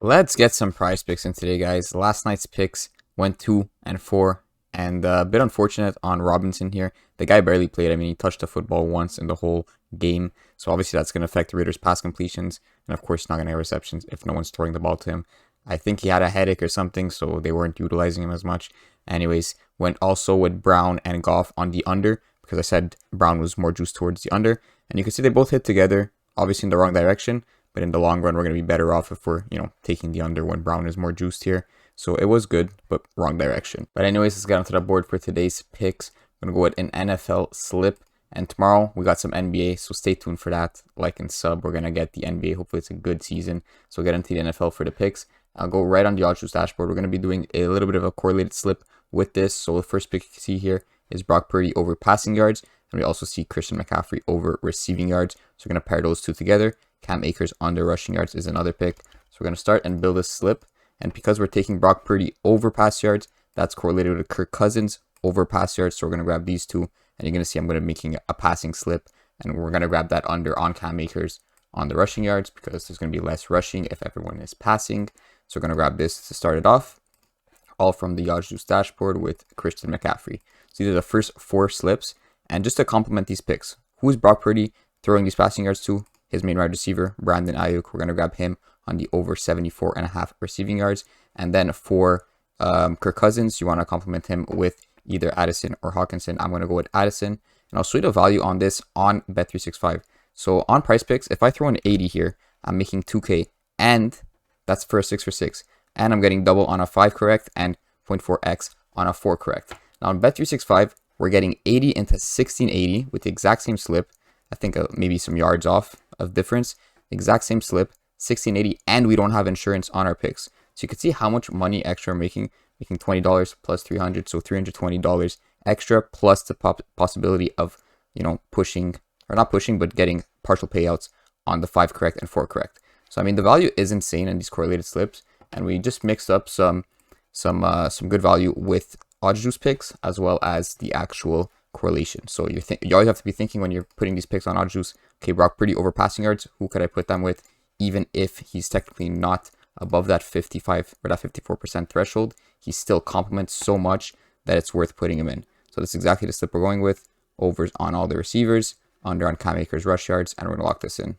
Let's get some prize picks in today, guys. Last night's picks went 2-4, and a bit unfortunate on Robinson here. The guy barely played. I mean, he touched the football once in the whole game, so obviously that's going to affect the Raiders' pass completions, and of course, not going to have receptions if no one's throwing the ball to him. I think he had a headache or something, so they weren't utilizing him as much. Anyways, went also with Brown and Goff on the under because I said Brown was more juiced towards the under, and you can see they both hit together, obviously in the wrong direction. But in the long run, we're going to be better off if we're, taking the under when Brown is more juiced here. So it was good, but wrong direction. But anyways, let's get onto the board for today's picks. I'm going to go with an NFL slip. And tomorrow, we got some NBA, so stay tuned for that. Like and sub, we're going to get the NBA. Hopefully, it's a good season. So get into the NFL for the picks. I'll go right on the OddsJuice dashboard. We're going to be doing a little bit of a correlated slip with this. So the first pick you can see here is Brock Purdy over passing yards. And we also see Christian McCaffrey over receiving yards. So we're going to pair those two together. Cam Akers under rushing yards is another pick. So we're going to start and build a slip. And because we're taking Brock Purdy over pass yards, that's correlated with Kirk Cousins over pass yards. So we're going to grab these two. And you're going to see I'm going to be making a passing slip. And we're going to grab that under on Cam Akers on the rushing yards because there's going to be less rushing if everyone is passing. So we're going to grab this to start it off. All from the OddsJuice dashboard with Christian McCaffrey. So these are the first four slips. And just to complement these picks, who's Brock Purdy throwing these passing yards to? His main wide receiver, Brandon Ayuk. We're going to grab him on the over 74.5 receiving yards. And then for Kirk Cousins, you want to complement him with either Addison or Hawkinson. I'm going to go with Addison. And I'll show you the value on this on Bet365. So on Prizepicks, if I throw an 80 here, I'm making 2K. And that's for a 6 for 6. And I'm getting double on a 5 correct and 0.4x on a 4 correct. Now on Bet365, we're getting 80 into 1680 with the exact same slip. I think maybe some yards off of difference. Exact same slip, 1680, and we don't have insurance on our picks. So you can see how much money extra we're making $20 plus 300, so $320 extra plus the possibility of, pushing, or not pushing, but getting partial payouts on the 5 correct and 4 correct. So I mean, the value is insane in these correlated slips, and we just mixed up some good value with OddsJuice picks as well as the actual correlation. So you always have to be thinking when you're putting these picks on OddsJuice, okay, Brock Purdy over passing yards, who could I put them with? Even if he's technically not above that 55 or that 54% threshold, he still complements so much that it's worth putting him in. So that's exactly the slip we're going with. Overs on all the receivers, under on Cam Akers rush yards, and we're going to lock this in.